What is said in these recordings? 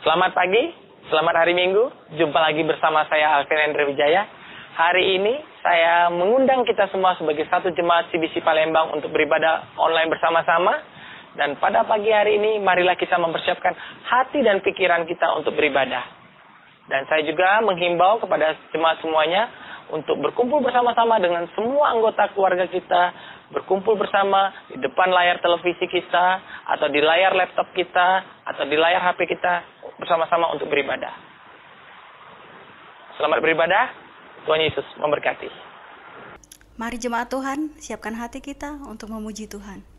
Selamat pagi, selamat hari Minggu. Jumpa lagi bersama saya Alvin Hendra Wijaya. Hari ini saya mengundang kita semua sebagai satu jemaat CBC Palembang untuk beribadah online bersama-sama. Dan pada pagi hari ini, marilah kita mempersiapkan hati dan pikiran kita untuk beribadah. Dan saya juga menghimbau kepada jemaat semuanya untuk berkumpul bersama-sama dengan semua anggota keluarga kita, berkumpul bersama di depan layar televisi kita, atau di layar laptop kita, atau di layar HP kita, bersama-sama untuk beribadah. Selamat beribadah, Tuhan Yesus memberkati. Mari jemaat Tuhan, siapkan hati kita untuk memuji Tuhan.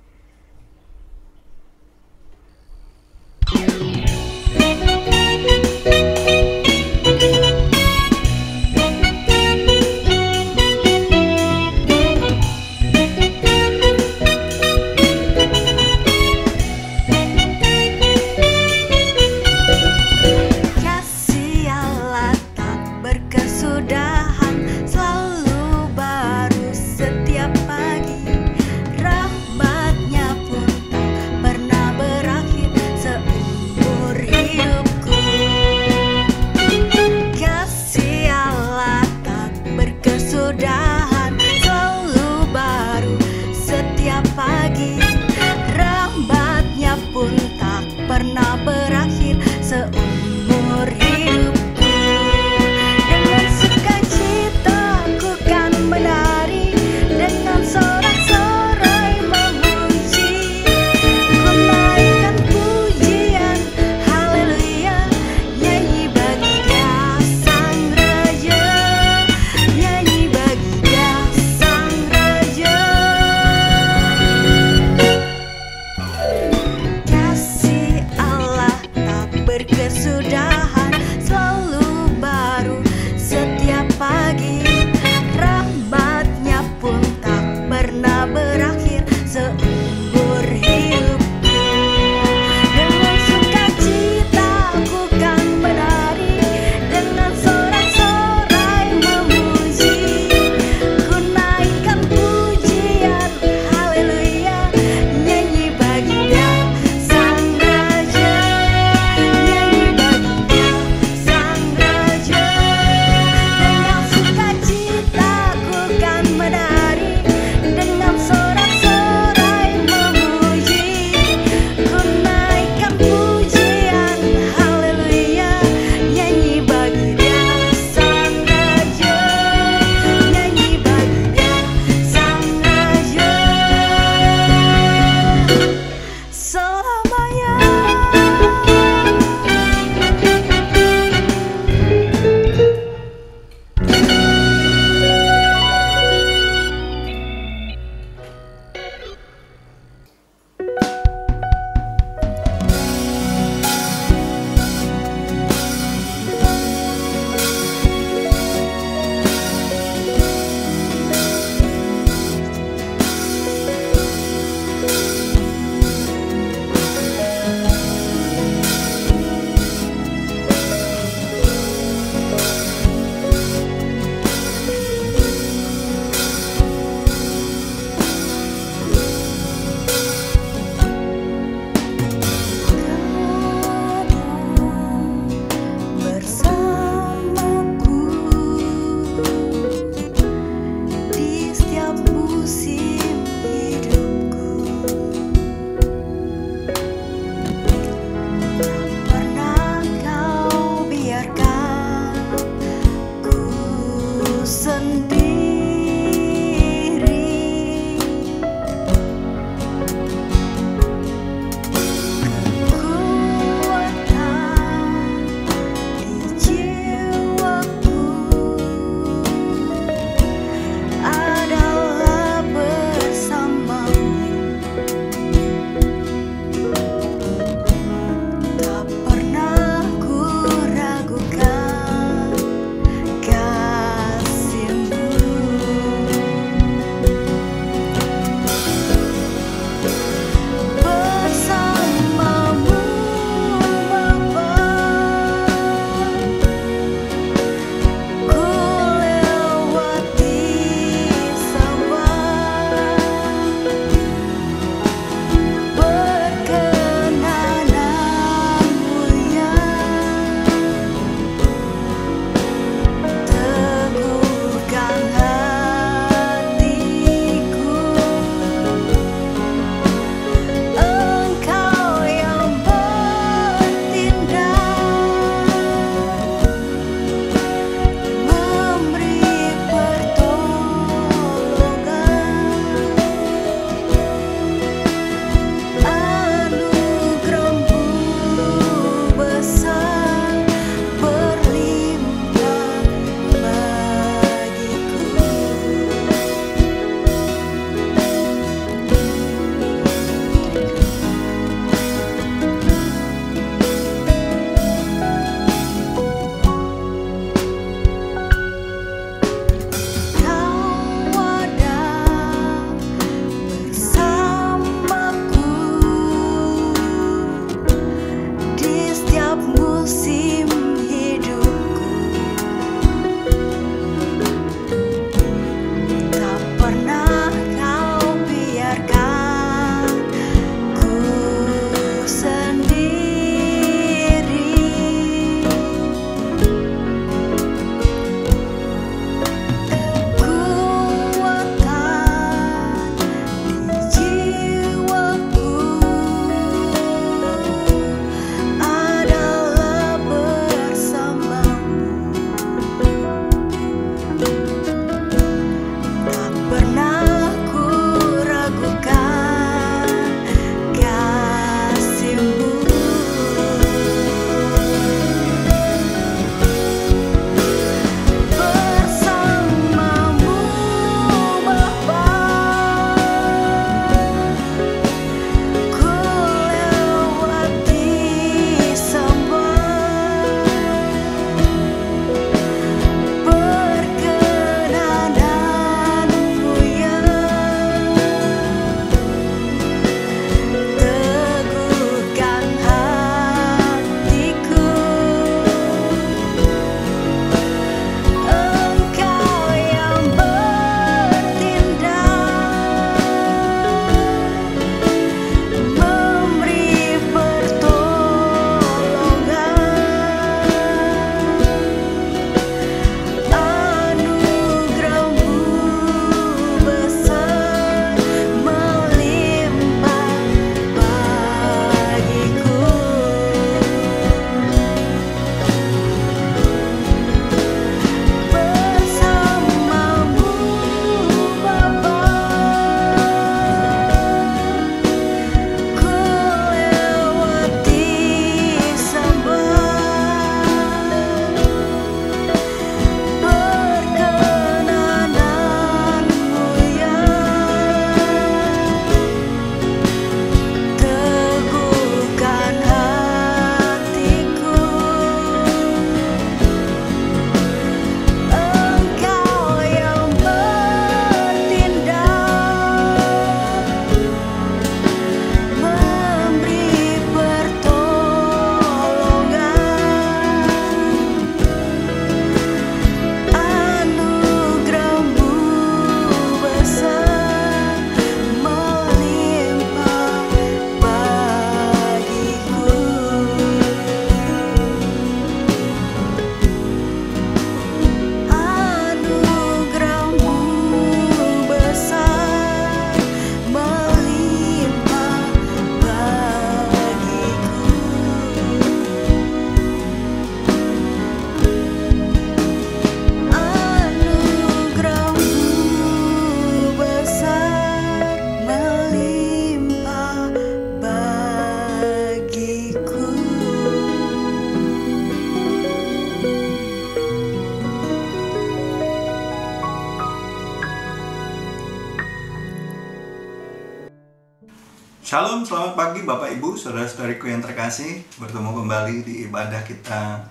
Shalom, selamat pagi Bapak Ibu, saudara-saudariku yang terkasih. Bertemu kembali di ibadah kita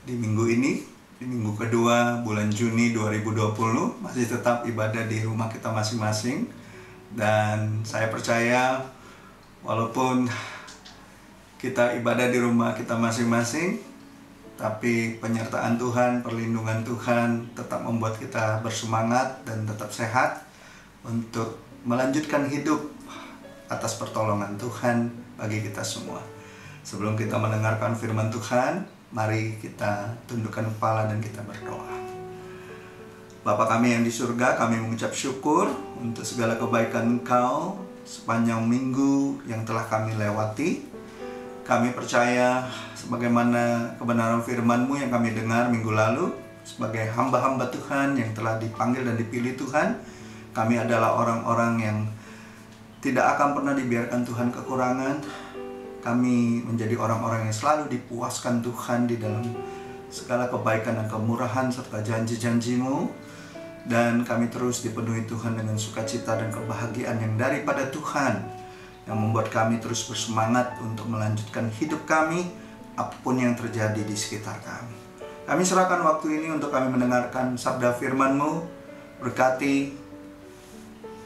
di minggu ini, di minggu kedua bulan Juni 2020. Masih tetap ibadah di rumah kita masing-masing. Dan saya percaya walaupun kita ibadah di rumah kita masing-masing, tapi penyertaan Tuhan, perlindungan Tuhan tetap membuat kita bersemangat dan tetap sehat untuk melanjutkan hidup atas pertolongan Tuhan bagi kita semua. Sebelum kita mendengarkan firman Tuhan, mari kita tundukkan kepala dan kita berdoa. Bapa kami yang di surga, kami mengucap syukur untuk segala kebaikan Engkau sepanjang minggu yang telah kami lewati. Kami percaya sebagaimana kebenaran firman-Mu yang kami dengar minggu lalu, sebagai hamba-hamba Tuhan yang telah dipanggil dan dipilih Tuhan, kami adalah orang-orang yang tidak akan pernah dibiarkan Tuhan kekurangan. Kami menjadi orang-orang yang selalu dipuaskan Tuhan di dalam segala kebaikan dan kemurahan serta janji-janji-Mu. Dan kami terus dipenuhi Tuhan dengan sukacita dan kebahagiaan yang daripada Tuhan, yang membuat kami terus bersemangat untuk melanjutkan hidup kami apapun yang terjadi di sekitar kami. Kami serahkan waktu ini untuk kami mendengarkan sabda firman-Mu. Berkati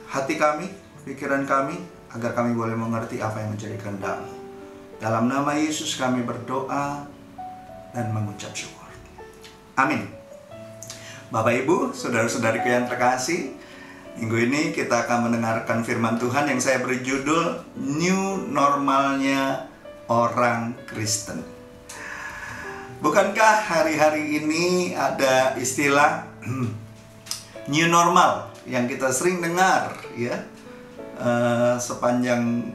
hati kami, pikiran kami, agar kami boleh mengerti apa yang menjadi kehendak-Mu. Dalam nama Yesus kami berdoa dan mengucap syukur. Amin. Bapak Ibu, saudara-saudariku yang terkasih, minggu ini kita akan mendengarkan firman Tuhan yang saya beri judul New Normalnya Orang Kristen. Bukankah hari-hari ini ada istilah new normal yang kita sering dengar, ya? Sepanjang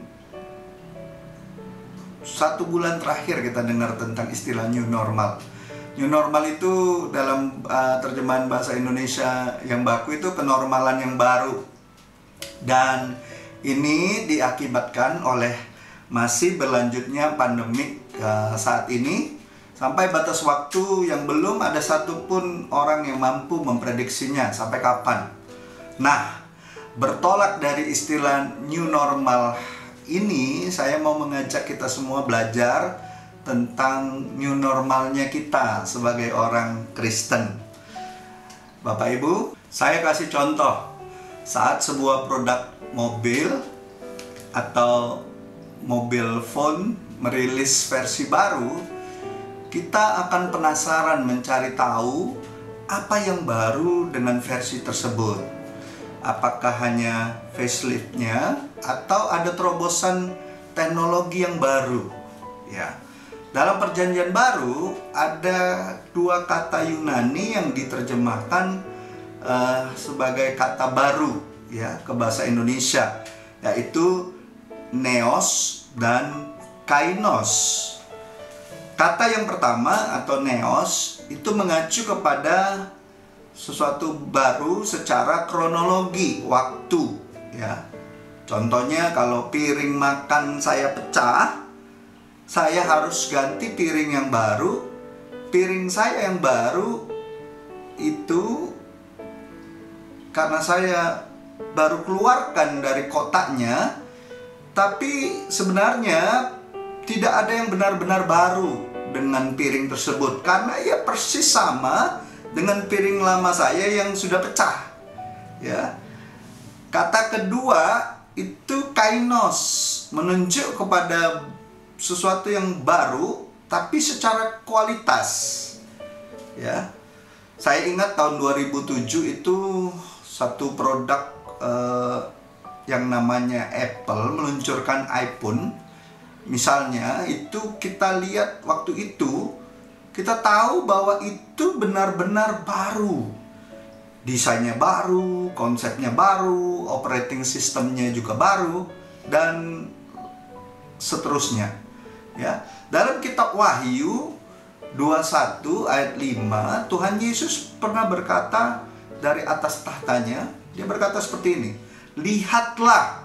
1 bulan terakhir kita dengar tentang istilah new normal. New normal itu dalam terjemahan bahasa Indonesia yang baku itu kenormalan yang baru. Dan ini diakibatkan oleh masih berlanjutnya pandemik saat ini, sampai batas waktu yang belum ada satupun orang yang mampu memprediksinya sampai kapan. Nah, bertolak dari istilah new normal ini, saya mau mengajak kita semua belajar tentang new normalnya kita sebagai orang Kristen. Bapak Ibu, saya kasih contoh. Saat sebuah produk mobil atau mobil phone merilis versi baru, kita akan penasaran mencari tahu apa yang baru dengan versi tersebut. Apakah hanya facelift-nya atau ada terobosan teknologi yang baru? Ya. Dalam perjanjian baru ada 2 kata Yunani yang diterjemahkan sebagai kata baru, ya, ke bahasa Indonesia, yaitu neos dan kainos. Kata yang pertama atau neos itu mengacu kepada sesuatu baru secara kronologi waktu, ya. Contohnya kalau piring makan saya pecah, saya harus ganti piring yang baru. Piring saya yang baru itu karena saya baru keluarkan dari kotaknya, tapi sebenarnya tidak ada yang benar-benar baru dengan piring tersebut, karena ia persis sama dengan piring lama saya yang sudah pecah, ya. Kata kedua itu kainos, menunjuk kepada sesuatu yang baru tapi secara kualitas, ya. Saya ingat tahun 2007 itu satu produk yang namanya Apple meluncurkan iPhone. Misalnya itu kita lihat waktu itu, kita tahu bahwa itu benar-benar baru. Desainnya baru, konsepnya baru, operating sistemnya juga baru, dan seterusnya. Ya, dalam kitab Wahyu 21 ayat 5, Tuhan Yesus pernah berkata dari atas tahtanya, dia berkata seperti ini, "Lihatlah,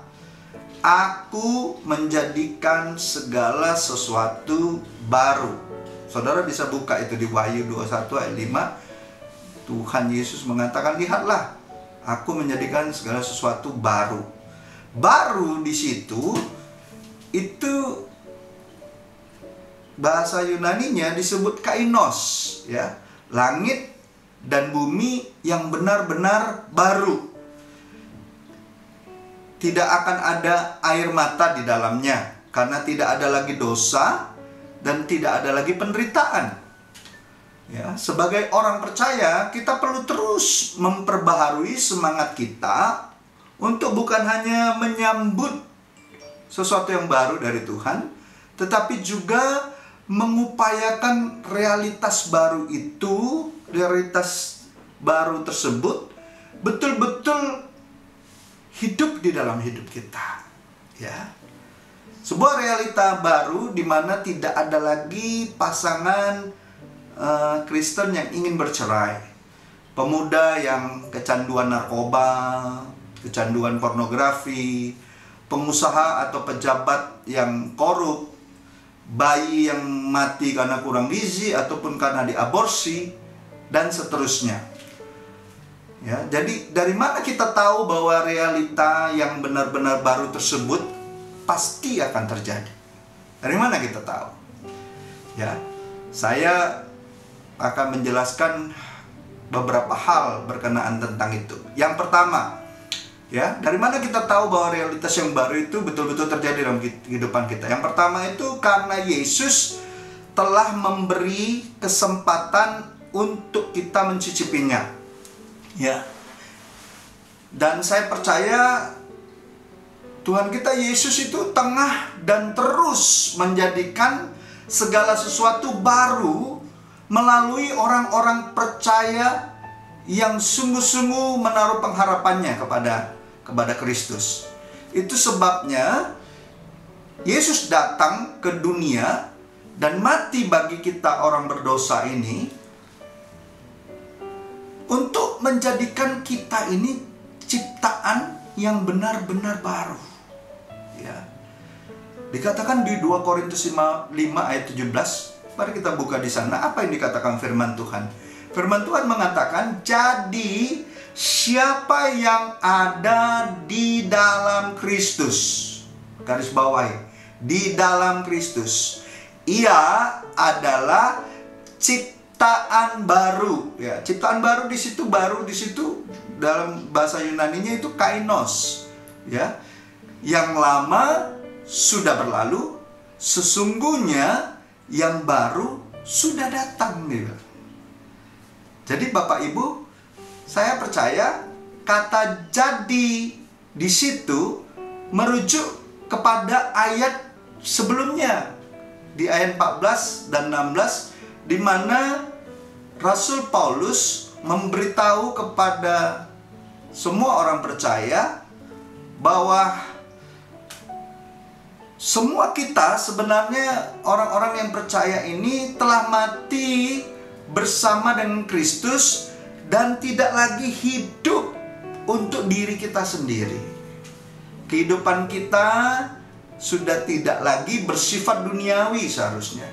aku menjadikan segala sesuatu baru." Saudara bisa buka itu di Wahyu 21 ayat 5. Tuhan Yesus mengatakan, "Lihatlah, aku menjadikan segala sesuatu baru." Baru di situ itu bahasa Yunaninya disebut kainos, ya. Langit dan bumi yang benar-benar baru. Tidak akan ada air mata di dalamnya karena tidak ada lagi dosa dan tidak ada lagi penderitaan. Ya, sebagai orang percaya, kita perlu terus memperbaharui semangat kita untuk bukan hanya menyambut sesuatu yang baru dari Tuhan, tetapi juga mengupayakan realitas baru itu, realitas baru tersebut betul-betul hidup di dalam hidup kita. Ya. Sebuah realita baru di mana tidak ada lagi pasangan Kristen yang ingin bercerai, pemuda yang kecanduan narkoba, kecanduan pornografi, pengusaha atau pejabat yang korup, bayi yang mati karena kurang gizi ataupun karena diaborsi, dan seterusnya. Ya, jadi dari mana kita tahu bahwa realita yang benar-benar baru tersebut pasti akan terjadi? Dari mana kita tahu? Ya, saya akan menjelaskan beberapa hal berkenaan tentang itu. Yang pertama, ya, dari mana kita tahu bahwa realitas yang baru itu betul-betul terjadi dalam kehidupan kita? Yang pertama itu karena Yesus telah memberi kesempatan untuk kita mencicipinya. Ya. Dan saya percaya Tuhan kita Yesus itu tengah dan terus menjadikan segala sesuatu baru melalui orang-orang percaya yang sungguh-sungguh menaruh pengharapannya kepada Kristus. Itu sebabnya Yesus datang ke dunia dan mati bagi kita orang berdosa ini untuk menjadikan kita ini ciptaan yang benar-benar baru. Ya. Dikatakan di 2 Korintus 5 ayat 17. Mari kita buka di sana. Apa yang dikatakan firman Tuhan? Firman Tuhan mengatakan, jadi siapa yang ada di dalam Kristus, garis bawahi, di dalam Kristus, ia adalah ciptaan baru. Ya, ciptaan baru di situ dalam bahasa Yunaninya itu kainos. Ya, yang lama sudah berlalu, sesungguhnya yang baru sudah datang, gitu. Jadi Bapak Ibu, saya percaya kata jadi di situ merujuk kepada ayat sebelumnya di ayat 14 dan 16, di mana Rasul Paulus memberitahu kepada semua orang percaya bahwa semua kita sebenarnya orang-orang yang percaya ini telah mati bersama dengan Kristus dan tidak lagi hidup untuk diri kita sendiri. Kehidupan kita sudah tidak lagi bersifat duniawi seharusnya.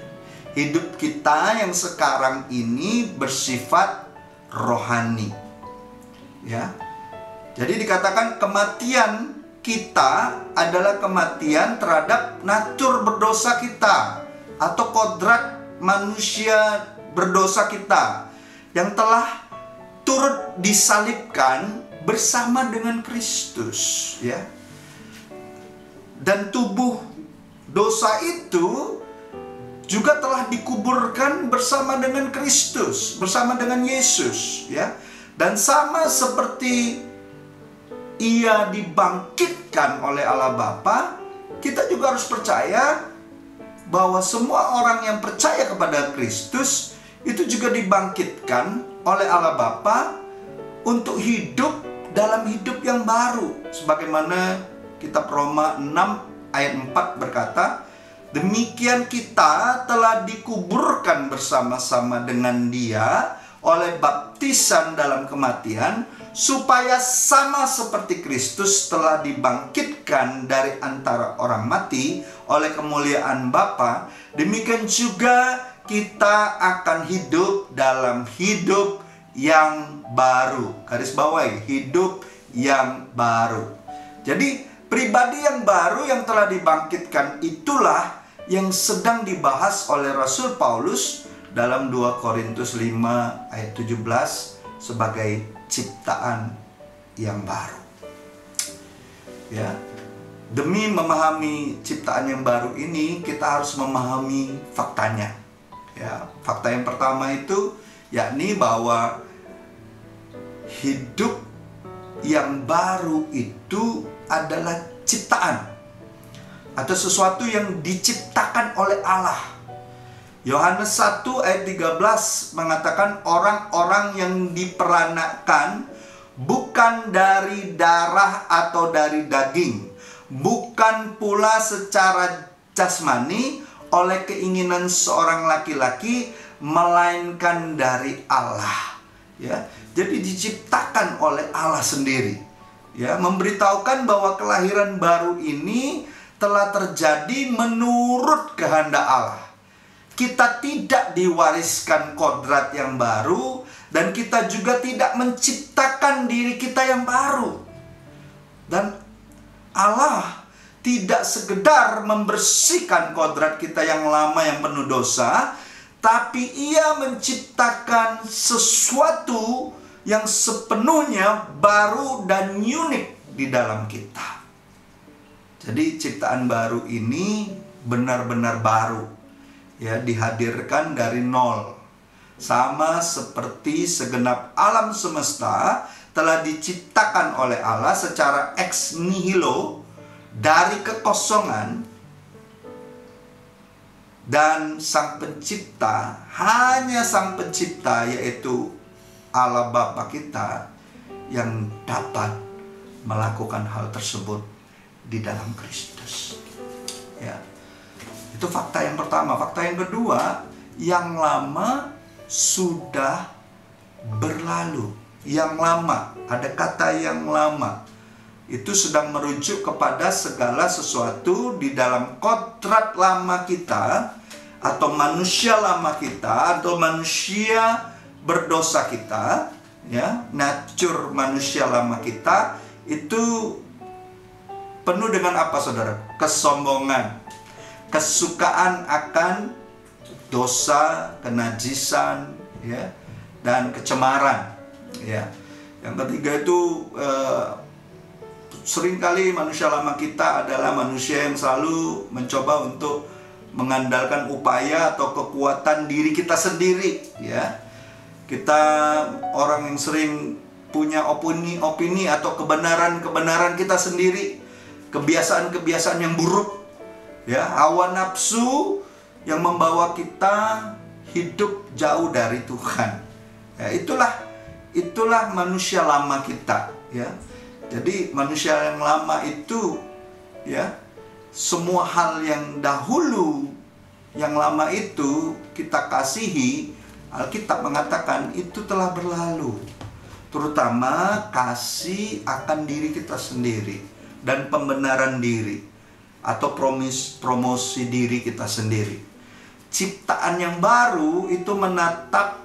Hidup kita yang sekarang ini bersifat rohani. Ya. Jadi dikatakan kematian kita adalah kematian terhadap natur berdosa kita atau kodrat manusia berdosa kita yang telah turut disalibkan bersama dengan Kristus, ya. Dan tubuh dosa itu juga telah dikuburkan bersama dengan Kristus, bersama dengan Yesus, ya. Dan sama seperti ia dibangkitkan oleh Allah Bapa, kita juga harus percaya bahwa semua orang yang percaya kepada Kristus itu juga dibangkitkan oleh Allah Bapa untuk hidup dalam hidup yang baru. Sebagaimana kitab Roma 6 ayat 4 berkata, demikian kita telah dikuburkan bersama-sama dengan Dia oleh baptisan dalam kematian, supaya sama seperti Kristus telah dibangkitkan dari antara orang mati oleh kemuliaan Bapa, demikian juga kita akan hidup dalam hidup yang baru. Garis bawahi, hidup yang baru. Jadi Pribadi yang baru yang telah dibangkitkan itulah yang sedang dibahas oleh Rasul Paulus dalam 2 Korintus 5 ayat 17 sebagai ciptaan yang baru. Ya. Demi memahami ciptaan yang baru ini, kita harus memahami faktanya. Ya, fakta yang pertama itu yakni bahwa hidup yang baru itu adalah ciptaan atau sesuatu yang diciptakan oleh Allah. Yohanes 1 ayat 13 mengatakan orang-orang yang diperanakan bukan dari darah atau dari daging, bukan pula secara jasmani oleh keinginan seorang laki-laki, melainkan dari Allah. Ya, jadi diciptakan oleh Allah sendiri. Ya, memberitahukan bahwa kelahiran baru ini telah terjadi menurut kehendak Allah. Kita tidak diwariskan kodrat yang baru, dan kita juga tidak menciptakan diri kita yang baru. Dan Allah tidak sekedar membersihkan kodrat kita yang lama yang penuh dosa, tapi Ia menciptakan sesuatu yang sepenuhnya baru dan unik di dalam kita. Jadi ciptaan baru ini benar-benar baru, ya, dihadirkan dari nol. Sama seperti segenap alam semesta telah diciptakan oleh Allah secara ex nihilo, dari kekosongan, dan Sang Pencipta, hanya Sang Pencipta yaitu Allah Bapa kita yang dapat melakukan hal tersebut di dalam Kristus. Ya. Itu fakta yang pertama. Fakta yang kedua, yang lama sudah berlalu. Yang lama, ada kata yang lama. Itu sedang merujuk kepada segala sesuatu di dalam kodrat lama kita, atau manusia lama kita, atau manusia berdosa kita, ya, nature manusia lama kita itu penuh dengan apa, saudara? Kesombongan, kesukaan akan dosa, kenajisan, ya, dan kecemaran, ya. Yang ketiga itu seringkali manusia lama kita adalah manusia yang selalu mencoba untuk mengandalkan upaya atau kekuatan diri kita sendiri, ya. Kita orang yang sering punya opini atau kebenaran kita sendiri, kebiasaan-kebiasaan yang buruk, ya, hawa nafsu yang membawa kita hidup jauh dari Tuhan. Ya, itulah manusia lama kita, ya. Jadi manusia yang lama itu, ya, semua hal yang dahulu yang lama itu kita kasihi, Alkitab mengatakan itu telah berlalu. Terutama kasih akan diri kita sendiri dan pembenaran diri atau promosi diri kita sendiri. Ciptaan yang baru itu menatap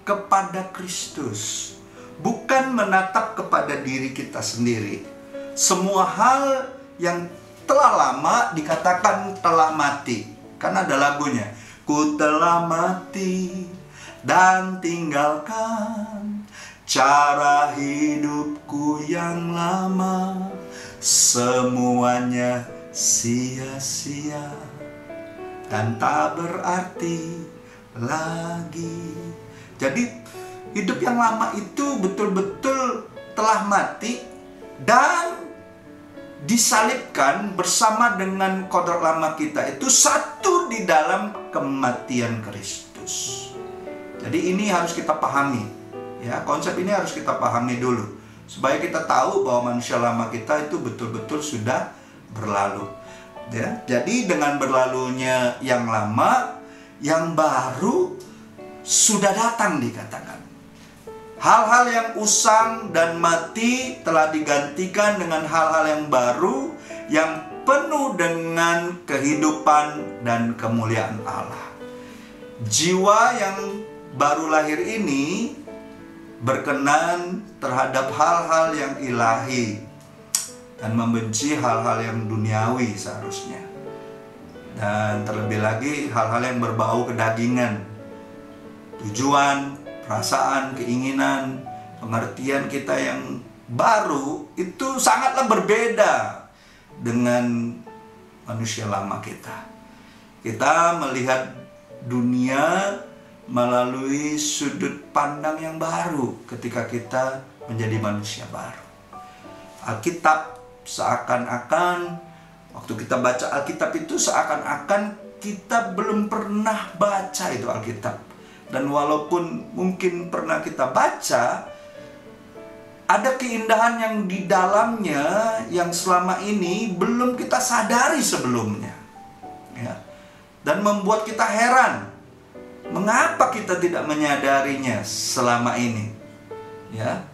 kepada Kristus, bukan menatap kepada diri kita sendiri. Semua hal yang telah lama dikatakan telah mati. Karena ada lagunya, ku telah mati dan tinggalkan cara hidupku yang lama, semuanya sia-sia dan tak berarti lagi. Jadi hidup yang lama itu betul-betul telah mati dan disalibkan bersama dengan kodrat lama kita itu satu di dalam kematian Kristus. Jadi ini harus kita pahami, ya, konsep ini harus kita pahami dulu supaya kita tahu bahwa manusia lama kita itu betul-betul sudah berlalu, ya. Jadi dengan berlalunya yang lama, yang baru sudah datang dikatakan. Hal-hal yang usang dan mati telah digantikan dengan hal-hal yang baru yang penuh dengan kehidupan dan kemuliaan Allah. Jiwa yang baru lahir ini berkenan terhadap hal-hal yang ilahi. dan membenci hal-hal yang duniawi seharusnya. Dan terlebih lagi hal-hal yang berbau kedagingan, tujuan, perasaan, keinginan, pengertian kita yang baru itu sangatlah berbeda dengan manusia lama kita. Kita melihat dunia melalui sudut pandang yang baru ketika kita menjadi manusia baru. Alkitab seakan-akan, waktu kita baca Alkitab itu seakan-akan kita belum pernah baca itu Alkitab. Dan walaupun mungkin pernah kita baca, ada keindahan yang di dalamnya yang selama ini belum kita sadari sebelumnya, ya. Dan membuat kita heran, mengapa kita tidak menyadarinya selama ini, ya.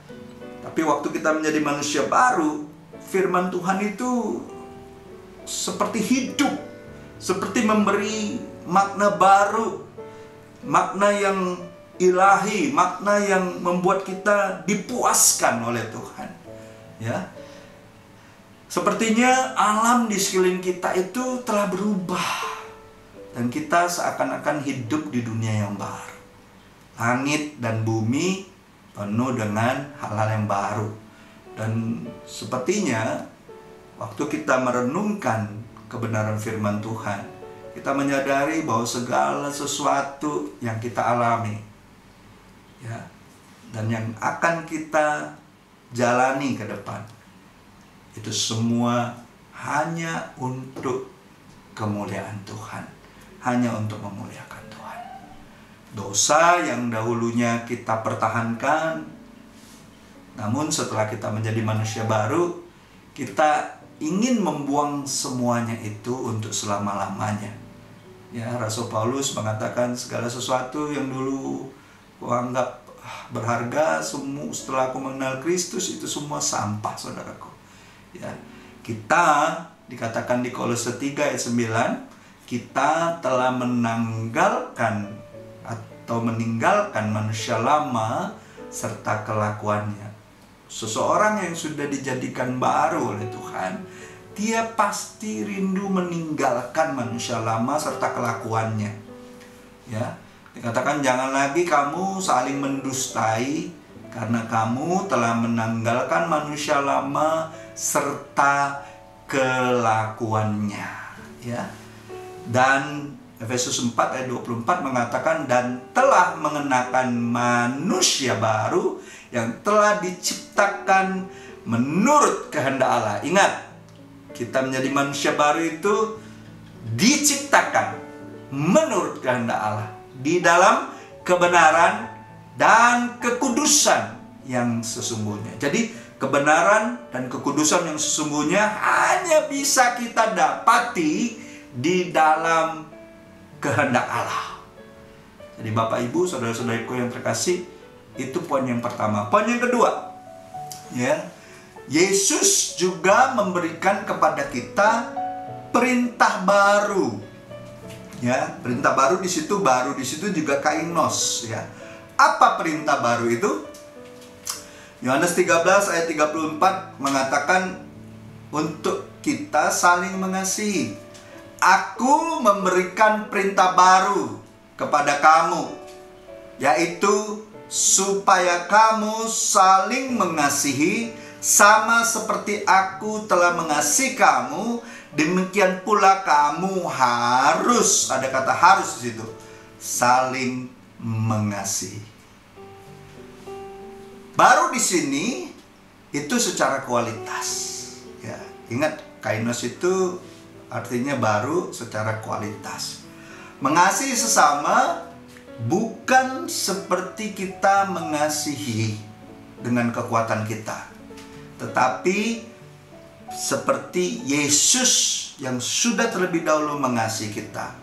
Tapi waktu kita menjadi manusia baru, firman Tuhan itu seperti hidup, seperti memberi makna baru, makna yang ilahi, makna yang membuat kita dipuaskan oleh Tuhan, ya. Sepertinya alam di sekeliling kita itu telah berubah dan kita seakan-akan hidup di dunia yang baru. Langit dan bumi penuh dengan hal-hal yang baru. Dan sepertinya waktu kita merenungkan kebenaran firman Tuhan, kita menyadari bahwa segala sesuatu yang kita alami, ya, dan yang akan kita jalani ke depan, itu semua hanya untuk kemuliaan Tuhan, hanya untuk memuliakan Tuhan. Dosa yang dahulunya kita pertahankan, namun setelah kita menjadi manusia baru, kita ingin membuang semuanya itu untuk selama-lamanya. Ya, Rasul Paulus mengatakan segala sesuatu yang dulu kuanggap berharga, semua setelah aku mengenal Kristus itu semua sampah, saudaraku. Ya, kita dikatakan di Kolose 3 ayat 9, kita telah meninggalkan manusia lama serta kelakuannya. Seseorang yang sudah dijadikan baru oleh Tuhan, dia pasti rindu meninggalkan manusia lama serta kelakuannya. Ya, dikatakan jangan lagi kamu saling mendustai karena kamu telah meninggalkan manusia lama serta kelakuannya, ya. Dan Efesus 4 ayat 24 mengatakan dan telah mengenakan manusia baru yang telah diciptakan menurut kehendak Allah. Ingat, kita menjadi manusia baru itu diciptakan menurut kehendak Allah, di dalam kebenaran dan kekudusan yang sesungguhnya. Jadi kebenaran dan kekudusan yang sesungguhnya hanya bisa kita dapati di dalam kehendak Allah. Jadi Bapak Ibu, saudara-saudariku yang terkasih, itu poin yang pertama. Poin yang kedua, ya, Yesus juga memberikan kepada kita perintah baru. Ya, perintah baru di situ juga kainos, ya. Apa perintah baru itu? Yohanes 13 ayat 34 mengatakan untuk kita saling mengasihi. Aku memberikan perintah baru kepada kamu, yaitu supaya kamu saling mengasihi sama seperti aku telah mengasihi kamu, demikian pula kamu harus, ada kata harus di situ, saling mengasihi. Baru di sini itu secara kualitas. Ya, ingat kainos itu artinya baru secara kualitas. Mengasihi sesama bukan seperti kita mengasihi dengan kekuatan kita, tetapi seperti Yesus yang sudah terlebih dahulu mengasihi kita.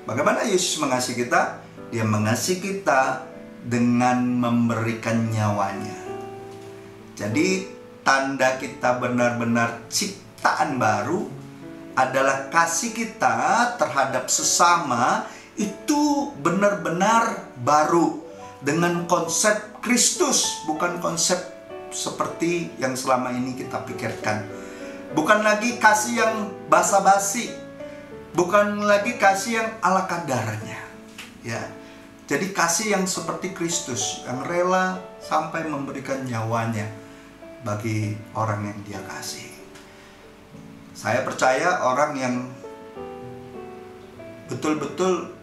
Bagaimana Yesus mengasihi kita? Dia mengasihi kita dengan memberikan nyawanya. Jadi tanda kita benar-benar ciptaan baru adalah kasih kita terhadap sesama itu benar-benar baru, dengan konsep Kristus, bukan konsep seperti yang selama ini kita pikirkan. Bukan lagi kasih yang basa-basi, bukan lagi kasih yang ala kadarnya, ya. Jadi kasih yang seperti Kristus, yang rela sampai memberikan nyawanya bagi orang yang dia kasih. Saya percaya orang yang betul-betul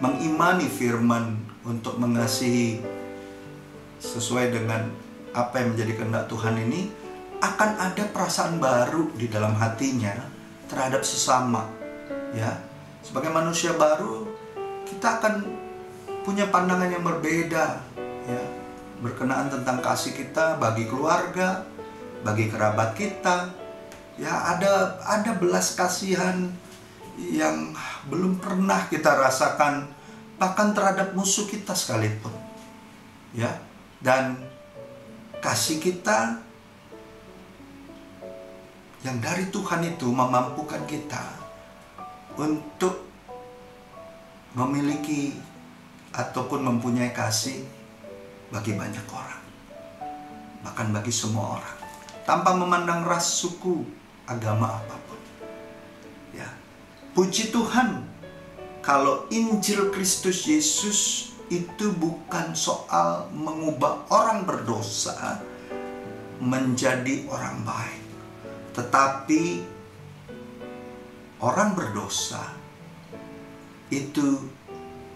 mengimani firman untuk mengasihi sesuai dengan apa yang menjadi kehendak Tuhan ini, akan ada perasaan baru di dalam hatinya terhadap sesama, ya. Sebagai manusia baru, kita akan punya pandangan yang berbeda, ya, berkenaan tentang kasih kita bagi keluarga, bagi kerabat kita, ya. Ada belas kasihan yang belum pernah kita rasakan, bahkan terhadap musuh kita sekalipun, ya. Dan kasih kita yang dari Tuhan itu memampukan kita untuk memiliki ataupun mempunyai kasih bagi banyak orang, bahkan bagi semua orang, tanpa memandang ras, suku, agama apapun, ya. Puji Tuhan kalau Injil Kristus Yesus itu bukan soal mengubah orang berdosa menjadi orang baik, tetapi orang berdosa itu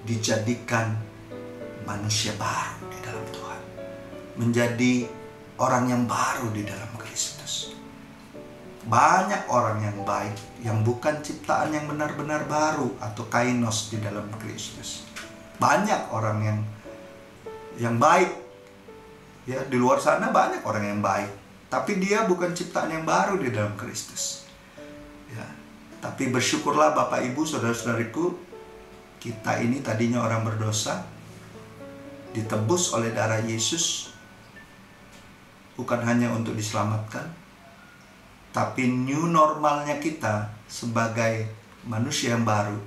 dijadikan manusia baru di dalam Tuhan, menjadi orang yang baru di dalam Kristus. Banyak orang yang baik, yang bukan ciptaan yang benar-benar baru atau kainos di dalam Kristus. Banyak orang yang baik, ya, di luar sana banyak orang yang baik, tapi dia bukan ciptaan yang baru di dalam Kristus, ya. Tapi bersyukurlah Bapak Ibu, saudara-saudariku, kita ini tadinya orang berdosa, ditebus oleh darah Yesus, bukan hanya untuk diselamatkan, tapi new normalnya kita sebagai manusia yang baru,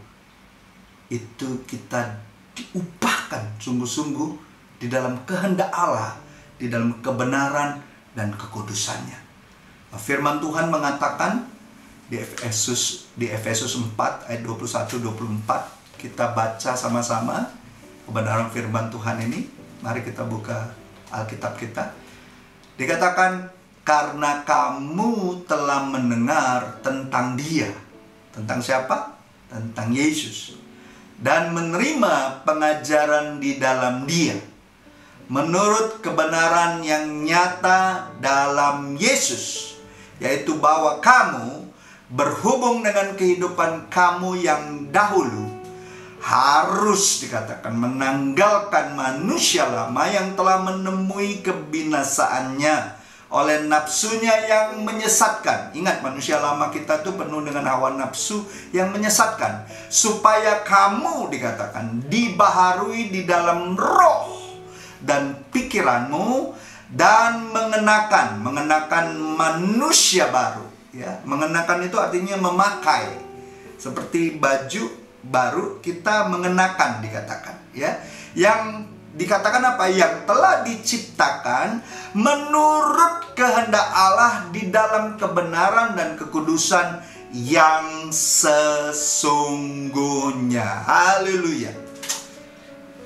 itu kita diubahkan sungguh-sungguh di dalam kehendak Allah, di dalam kebenaran dan kekudusannya. Firman Tuhan mengatakan di Efesus 4 ayat 21-24, kita baca sama-sama kebenaran firman Tuhan ini. Mari kita buka Alkitab kita. Dikatakan, karena kamu telah mendengar tentang Dia. Tentang siapa? Tentang Yesus. Dan menerima pengajaran di dalam Dia, menurut kebenaran yang nyata dalam Yesus, yaitu bahwa kamu berhubung dengan kehidupan kamu yang dahulu harus dikatakan menanggalkan manusia lama yang telah menemui kebinasaannya oleh nafsunya yang menyesatkan. Ingat, manusia lama kita tuh penuh dengan hawa nafsu yang menyesatkan, supaya kamu dikatakan dibaharui di dalam roh dan pikiranmu, dan mengenakan manusia baru, ya. Mengenakan itu artinya memakai, seperti baju baru kita mengenakan, dikatakan, ya. Yang dikatakan apa? Yang telah diciptakan menurut kehendak Allah di dalam kebenaran dan kekudusan yang sesungguhnya. Haleluya.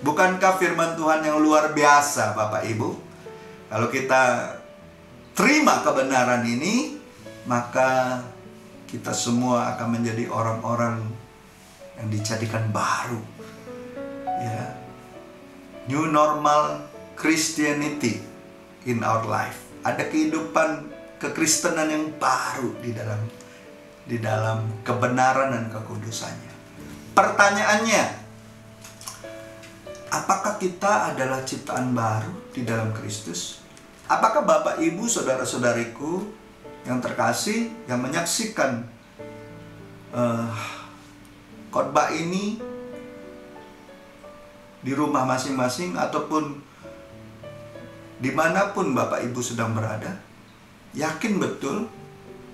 Bukankah firman Tuhan yang luar biasa, Bapak Ibu? Kalau kita terima kebenaran ini, maka kita semua akan menjadi orang-orang yang dijadikan baru, ya. New normal Christianity in our life. Ada kehidupan kekristenan yang baru di dalam kebenaran dan kekudusannya. Pertanyaannya, apakah kita adalah ciptaan baru di dalam Kristus? Apakah Bapak Ibu, saudara-saudariku yang terkasih, yang menyaksikan khotbah ini di rumah masing-masing ataupun dimanapun Bapak Ibu sedang berada, yakin betul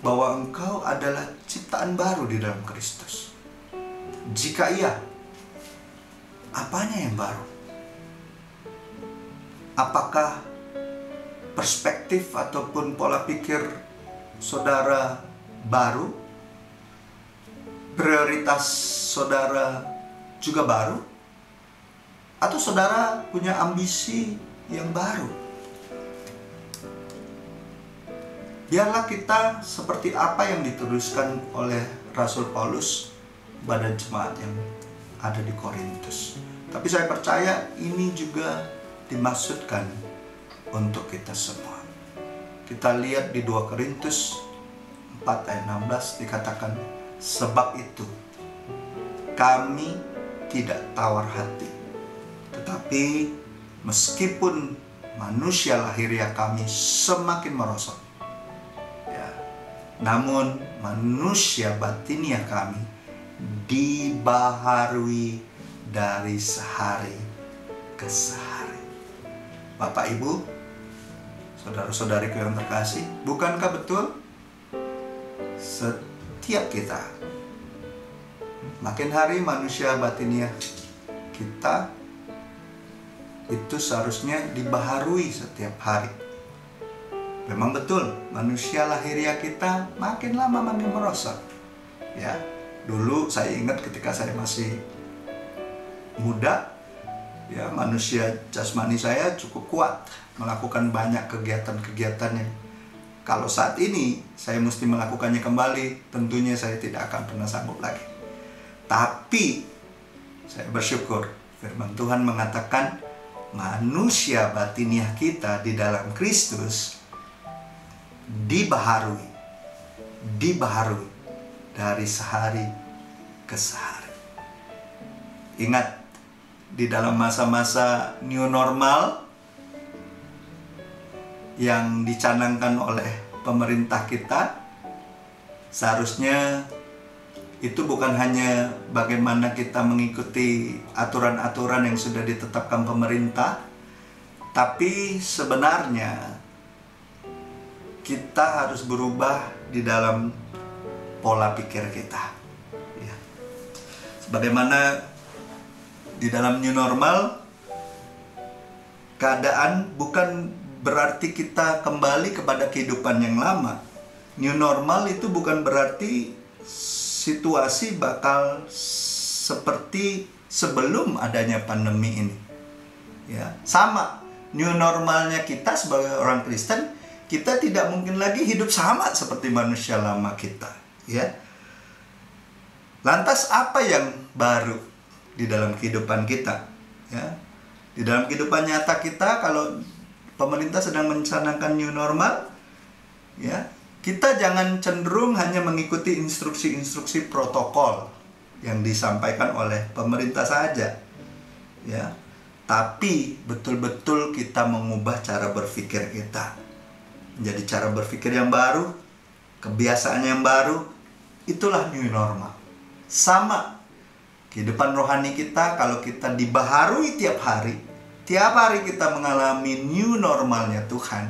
bahwa engkau adalah ciptaan baru di dalam Kristus? Jika iya, apanya yang baru? Apakah perspektif ataupun pola pikir saudara baru? Prioritas saudara juga baru? Atau saudara punya ambisi yang baru? Biarlah kita seperti apa yang dituliskan oleh Rasul Paulus pada jemaat yang ada di Korintus. Tapi saya percaya ini juga dimaksudkan untuk kita semua. Kita lihat di 2 Korintus 4 ayat 16 dikatakan, sebab itu kami tidak tawar hati, tetapi meskipun manusia lahiriah kami semakin merosot, ya, namun manusia batiniah kami dibaharui dari sehari ke sehari. Bapak Ibu, saudara-saudariku yang terkasih, bukankah betul setiap kita makin hari manusia batiniah kita itu seharusnya dibaharui setiap hari? Memang betul, manusia lahiriah kita makin lama makin merosot. Ya, dulu saya ingat ketika saya masih muda, ya, manusia jasmani saya cukup kuat melakukan banyak kegiatan-kegiatan yang kalau saat ini saya mesti melakukannya kembali, tentunya saya tidak akan pernah sanggup lagi. Tapi saya bersyukur firman Tuhan mengatakan manusia batiniah kita di dalam Kristus dibaharui dari sehari ke sehari. Ingat, di dalam masa-masa new normal yang dicanangkan oleh pemerintah kita, seharusnya itu bukan hanya bagaimana kita mengikuti aturan-aturan yang sudah ditetapkan pemerintah, tapi sebenarnya kita harus berubah di dalam pola pikir kita. Ya. Sebagaimana di dalam new normal, keadaan bukan berarti kita kembali kepada kehidupan yang lama. New normal itu bukan berarti situasi bakal seperti sebelum adanya pandemi ini. Ya, sama. New normalnya kita sebagai orang Kristen, kita tidak mungkin lagi hidup sama seperti manusia lama kita, ya. Lantas apa yang baru di dalam kehidupan kita, ya? Di dalam kehidupan nyata kita, kalau pemerintah sedang mencanangkan new normal, ya, kita jangan cenderung hanya mengikuti instruksi-instruksi protokol yang disampaikan oleh pemerintah saja, ya. Tapi betul-betul kita mengubah cara berpikir kita menjadi cara berpikir yang baru, kebiasaan yang baru. Itulah new normal. Sama kehidupan rohani kita, kalau kita dibaharui tiap hari kita mengalami new normalnya Tuhan,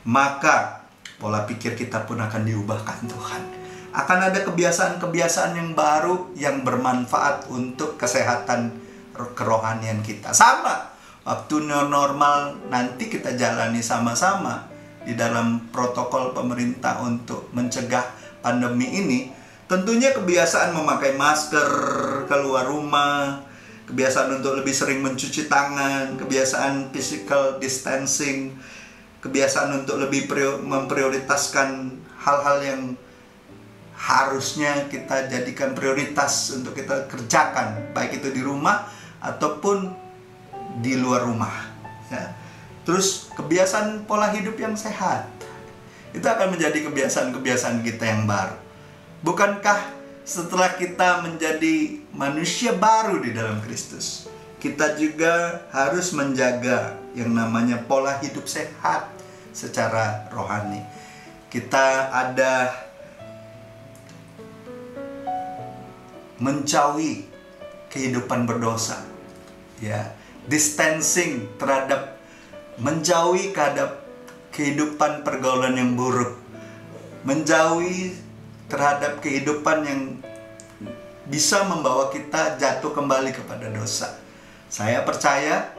maka pola pikir kita pun akan diubahkan Tuhan. Akan ada kebiasaan-kebiasaan yang baru yang bermanfaat untuk kesehatan kerohanian kita. Sama waktu new normal nanti kita jalani sama-sama di dalam protokol pemerintah untuk mencegah pandemi ini. Tentunya kebiasaan memakai masker keluar rumah, kebiasaan untuk lebih sering mencuci tangan, kebiasaan physical distancing, kebiasaan untuk lebih memprioritaskan hal-hal yang harusnya kita jadikan prioritas untuk kita kerjakan, baik itu di rumah ataupun di luar rumah, ya. Terus kebiasaan pola hidup yang sehat, itu akan menjadi kebiasaan-kebiasaan kita yang baru. Bukankah setelah kita menjadi manusia baru di dalam Kristus, kita juga harus menjaga yang namanya pola hidup sehat secara rohani. Kita ada menjauhi kehidupan berdosa, ya, distancing terhadap, menjauhi terhadap kehidupan pergaulan yang buruk, menjauhi terhadap kehidupan yang bisa membawa kita jatuh kembali kepada dosa. Saya percaya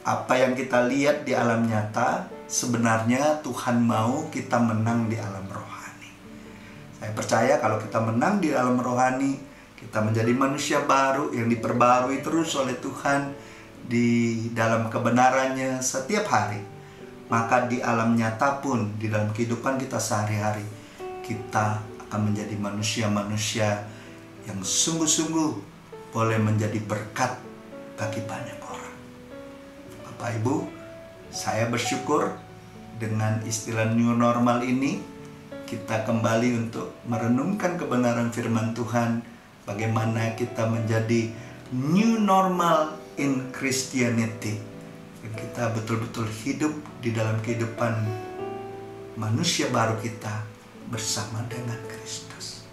apa yang kita lihat di alam nyata, sebenarnya Tuhan mau kita menang di alam rohani. Saya percaya kalau kita menang di dalam rohani, kita menjadi manusia baru yang diperbarui terus oleh Tuhan di dalam kebenarannya setiap hari. Maka di alam nyata pun, di dalam kehidupan kita sehari-hari, kita akan menjadi manusia-manusia yang sungguh-sungguh boleh menjadi berkat bagi banyak orang. Bapak Ibu, saya bersyukur dengan istilah new normal ini, kita kembali untuk merenungkan kebenaran firman Tuhan, bagaimana kita menjadi new normal in Christianity. Kita betul-betul hidup di dalam kehidupan manusia baru kita bersama dengan Kristus.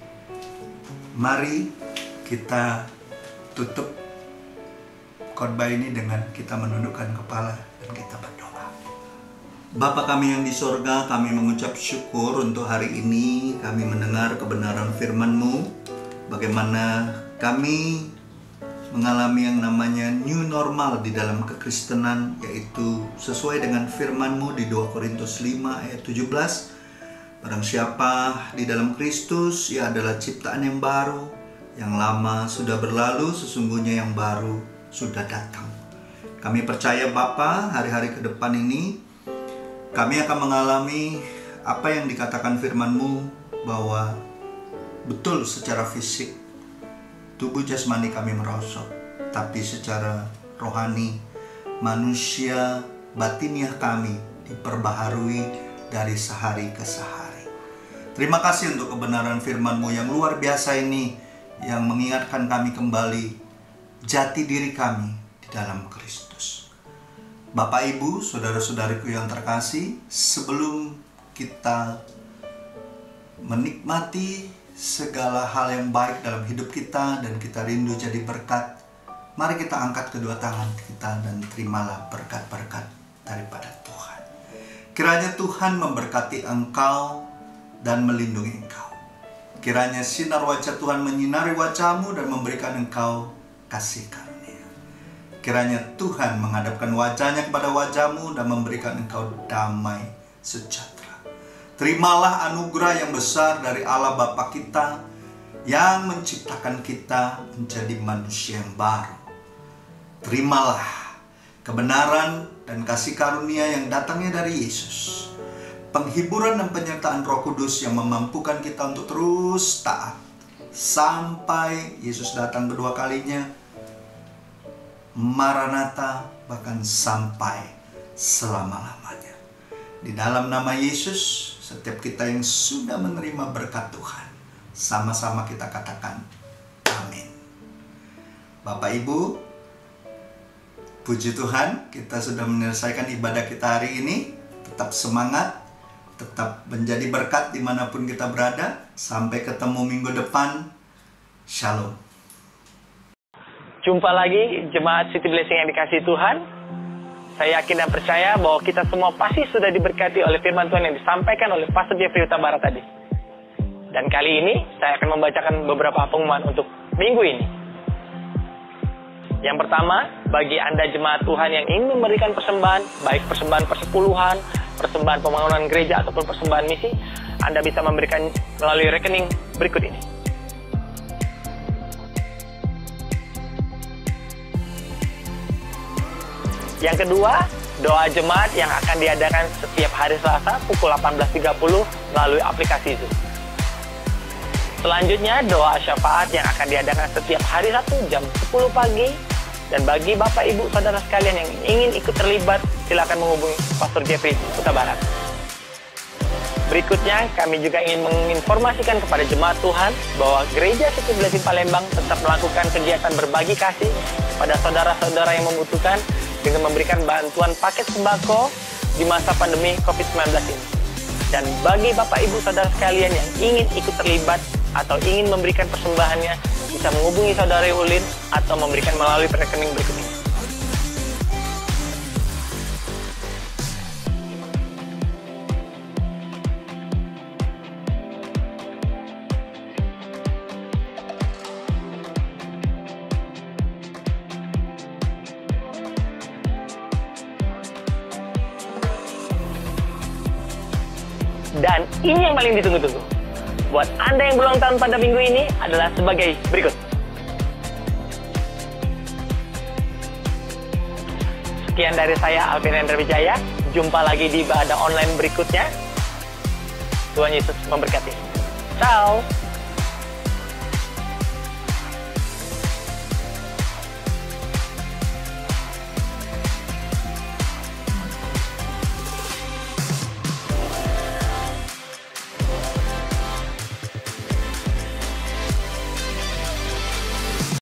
Mari kita tutup khotbah ini dengan kita menundukkan kepala dan kita berdoa. Bapa kami yang di sorga, kami mengucap syukur untuk hari ini kami mendengar kebenaran firman-Mu, bagaimana kami mengalami yang namanya new normal di dalam kekristenan, yaitu sesuai dengan firman-Mu di 2 Korintus 5 ayat 17. Barang siapa di dalam Kristus, ia adalah ciptaan yang baru, yang lama sudah berlalu, sesungguhnya yang baru sudah datang. Kami percaya Bapa, hari-hari ke depan ini kami akan mengalami apa yang dikatakan firman-Mu, bahwa betul secara fisik tubuh jasmani kami merosot, tapi secara rohani manusia batiniah kami diperbaharui dari sehari ke sehari. Terima kasih untuk kebenaran firman-Mu yang luar biasa ini, yang mengingatkan kami kembali jati diri kami di dalam Kristus. Bapak, Ibu, saudara-saudariku yang terkasih, sebelum kita menikmati segala hal yang baik dalam hidup kita dan kita rindu jadi berkat, mari kita angkat kedua tangan kita dan terimalah berkat-berkat daripada Tuhan. Kiranya Tuhan memberkati engkau dan melindungi engkau. Kiranya sinar wajah Tuhan menyinari wajahmu dan memberikan engkau kasih karunia. Kiranya Tuhan menghadapkan wajahnya kepada wajahmu dan memberikan engkau damai sejahtera. Terimalah anugerah yang besar dari Allah Bapa kita yang menciptakan kita menjadi manusia yang baru. Terimalah kebenaran dan kasih karunia yang datangnya dari Yesus. Penghiburan dan penyertaan Roh Kudus yang memampukan kita untuk terus taat sampai Yesus datang kedua kalinya. Maranatha, bahkan sampai selama-lamanya. Di dalam nama Yesus, setiap kita yang sudah menerima berkat Tuhan, sama-sama kita katakan amin. Bapak Ibu, puji Tuhan, kita sudah menyelesaikan ibadah kita hari ini. Tetap semangat, tetap menjadi berkat dimanapun kita berada. Sampai ketemu minggu depan. Shalom. Jumpa lagi jemaat City Blessing yang dikasihi Tuhan. Saya yakin dan percaya bahwa kita semua pasti sudah diberkati oleh firman Tuhan yang disampaikan oleh Pastor Jeffrey Huta Barat tadi. Dan kali ini saya akan membacakan beberapa pengumuman untuk minggu ini. Yang pertama, bagi Anda jemaat Tuhan yang ingin memberikan persembahan, baik persembahan persepuluhan, persembahan pembangunan gereja ataupun persembahan misi, Anda bisa memberikan melalui rekening berikut ini. Yang kedua, doa jemaat yang akan diadakan setiap hari Selasa pukul 18.30 melalui aplikasi Zoom. Selanjutnya, doa syafaat yang akan diadakan setiap hari Sabtu jam 10 pagi. Dan bagi Bapak, Ibu, Saudara sekalian yang ingin ikut terlibat, silakan menghubungi Pastor Jeffrey Huta Barat. Berikutnya, kami juga ingin menginformasikan kepada jemaat Tuhan bahwa Gereja City Blessing Palembang tetap melakukan kegiatan berbagi kasih kepada saudara-saudara yang membutuhkan dengan memberikan bantuan paket sembako di masa pandemi COVID-19 ini. Dan bagi Bapak, Ibu, Saudara sekalian yang ingin ikut terlibat atau ingin memberikan persembahannya, bisa menghubungi Saudara Ulin atau memberikan melalui rekening berikut ini. Dan ini yang paling ditunggu-tunggu. buat Anda yang berulang tahun pada minggu ini adalah sebagai berikut. Sekian dari saya, Alvin Hendra Wijaya. Jumpa lagi di ibadah online berikutnya. Tuhan Yesus memberkati. Ciao.